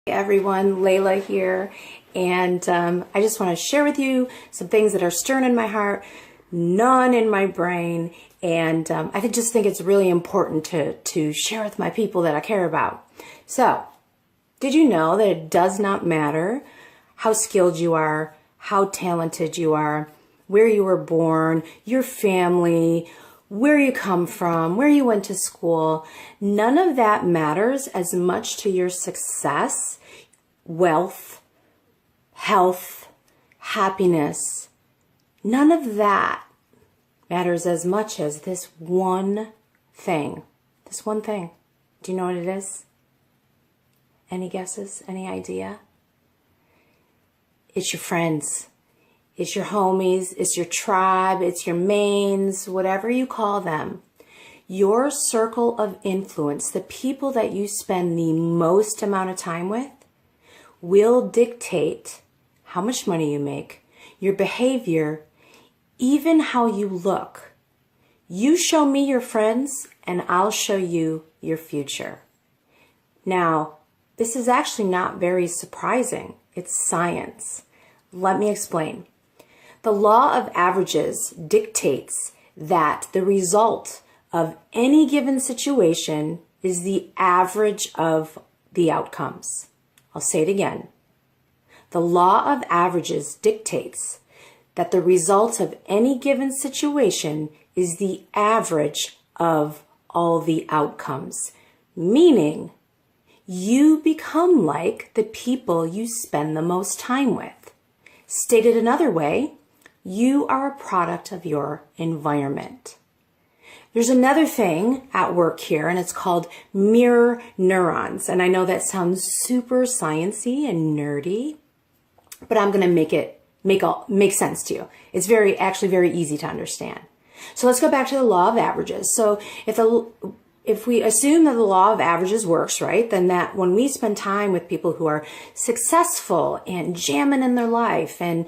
Everyone, Layla here, and I just want to share with you some things that are stirring in my heart, none in my brain, and just think it's really important to share with my people that I care about. So, did you know that it does not matter how skilled you are, how talented you are, where you were born, your family, where you come from, where you went to school? None of that matters as much to your success, wealth, health, happiness. None of that matters as much as this one thing. This one thing. Do you know what it is? Any guesses? Any idea? It's your friends. It's your homies, it's your tribe, it's your mains, whatever you call them. Your circle of influence, the people that you spend the most amount of time with, will dictate how much money you make, your behavior, even how you look. You show me your friends, and I'll show you your future. Now, this is actually not very surprising. It's science. Let me explain. The law of averages dictates that the result of any given situation is the average of the outcomes. I'll say it again. The law of averages dictates that the result of any given situation is the average of all the outcomes, meaning you become like the people you spend the most time with. Stated another way, you are a product of your environment. There's another thing at work here, and it's called mirror neurons. And I know that sounds super sciencey and nerdy, but I'm going to make sense to you. It's actually very easy to understand. So let's go back to the law of averages. So if we assume that the law of averages works, right, then that when we spend time with people who are successful and jamming in their life and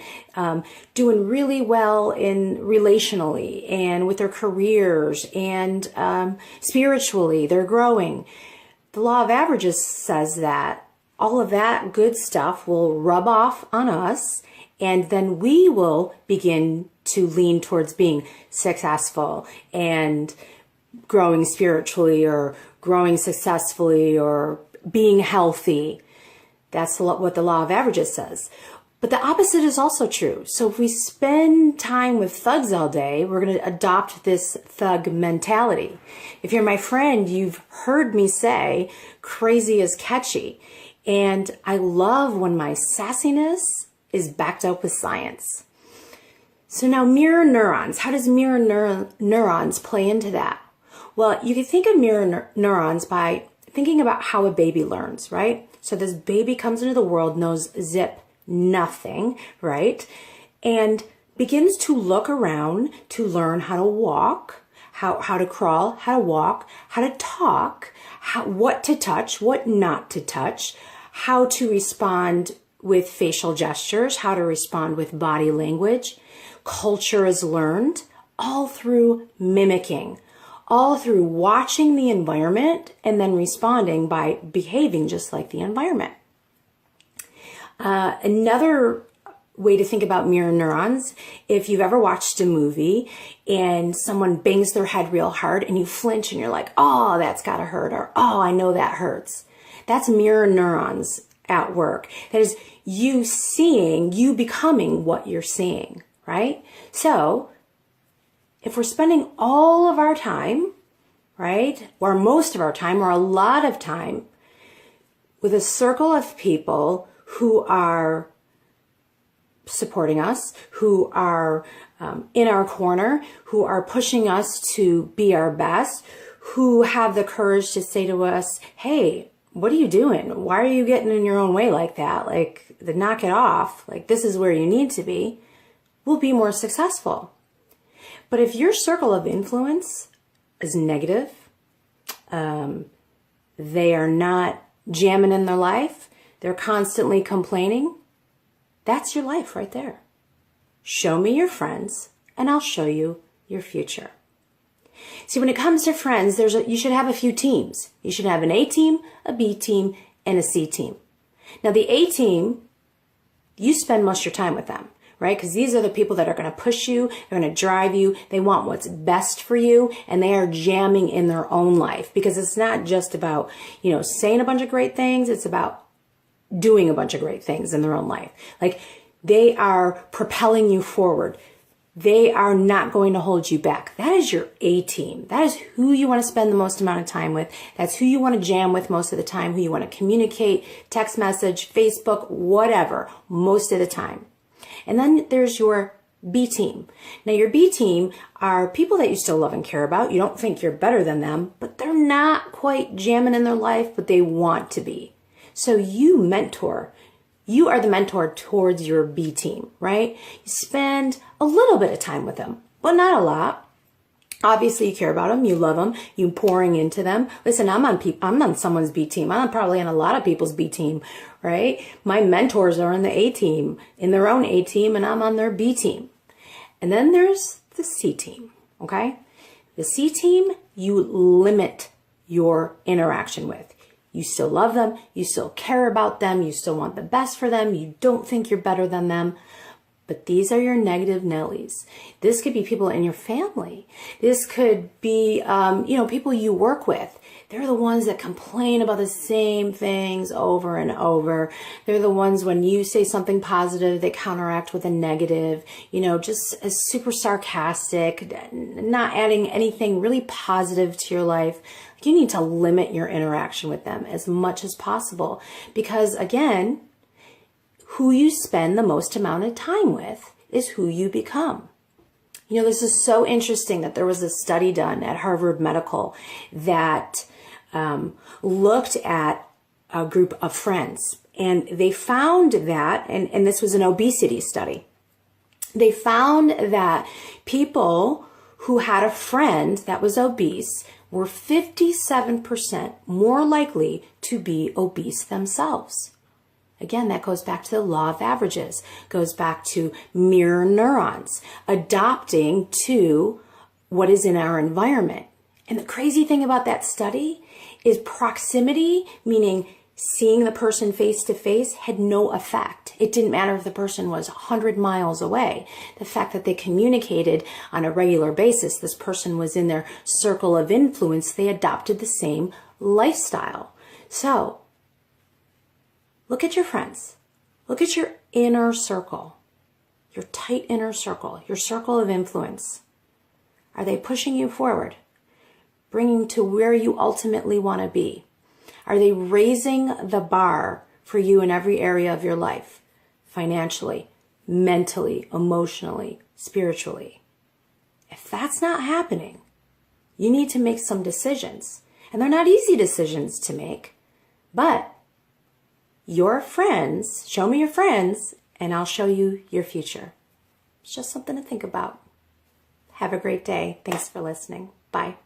doing really well relationally and with their careers and spiritually, they're growing. The law of averages says that all of that good stuff will rub off on us, and then we will begin to lean towards being successful and growing spiritually or growing successfully or being healthy. That's what the law of averages says. But the opposite is also true. So if we spend time with thugs all day, we're going to adopt this thug mentality. If you're my friend, you've heard me say crazy is catchy. And I love when my sassiness is backed up with science. So now mirror neurons. How does mirror neurons play into that? Well, you can think of mirror neurons by thinking about how a baby learns, right? So this baby comes into the world, knows zip, nothing, right? And begins to look around to learn how to walk, how to crawl, how to walk, how to talk, what to touch, what not to touch, how to respond with facial gestures, how to respond with body language. Culture is learned all through mimicking, all through watching the environment and then responding by behaving just like the environment. Another way to think about mirror neurons, if you've ever watched a movie and someone bangs their head real hard and you flinch and you're like, oh, that's gotta hurt, or oh, I know that hurts. That's mirror neurons at work. That is you becoming what you're seeing, right? So, if we're spending all of our time, right, or most of our time, or a lot of time with a circle of people who are supporting us, who are in our corner, who are pushing us to be our best, who have the courage to say to us, hey, what are you doing? Why are you getting in your own way like that? Like, knock it off. Like, this is where you need to be. We'll be more successful. But if your circle of influence is negative, they are not jamming in their life, they're constantly complaining, that's your life right there. Show me your friends, and I'll show you your future. See, when it comes to friends, you should have a few teams. You should have an A team, a B team, and a C team. Now the A team, you spend most of your time with them, right? Because these are the people that are going to push you, they're going to drive you, they want what's best for you, and they are jamming in their own life. Because it's not just about, saying a bunch of great things, it's about doing a bunch of great things in their own life. Like, they are propelling you forward. They are not going to hold you back. That is your A team. That is who you want to spend the most amount of time with. That's who you want to jam with most of the time, who you want to communicate, text message, Facebook, whatever, most of the time. And then there's your B team. Now, your B team are people that you still love and care about. You don't think you're better than them, but they're not quite jamming in their life, but they want to be. So you mentor. You are the mentor towards your B team, right? You spend a little bit of time with them, but not a lot. Obviously, you care about them. You love them. You're pouring into them. Listen, I'm on someone's B team. I'm probably on a lot of people's B team, right? My mentors are on the A team, in their own A team, and I'm on their B team. And then there's the C team, okay? The C team, you limit your interaction with. You still love them, you still care about them, you still want the best for them, you don't think you're better than them, but these are your negative Nellies. This could be people in your family. This could be, people you work with. They're the ones that complain about the same things over and over. They're the ones when you say something positive, they counteract with a negative, just super sarcastic, not adding anything really positive to your life. You need to limit your interaction with them as much as possible because, again, who you spend the most amount of time with is who you become. This is so interesting that there was a study done at Harvard Medical that looked at a group of friends, and they found that, and this was an obesity study, they found that people who had a friend that was obese were 57% more likely to be obese themselves. Again, that goes back to the law of averages, goes back to mirror neurons, adopting to what is in our environment. And the crazy thing about that study is proximity, meaning seeing the person face to face, had no effect. It didn't matter if the person was 100 miles away. The fact that they communicated on a regular basis, this person was in their circle of influence, they adopted the same lifestyle. So, look at your friends. Look at your inner circle, your tight inner circle, your circle of influence. Are they pushing you forward, bringing to where you ultimately want to be? Are they raising the bar for you in every area of your life? Financially, mentally, emotionally, spiritually. If that's not happening, you need to make some decisions. And they're not easy decisions to make, but your friends, show me your friends, and I'll show you your future. It's just something to think about. Have a great day. Thanks for listening. Bye.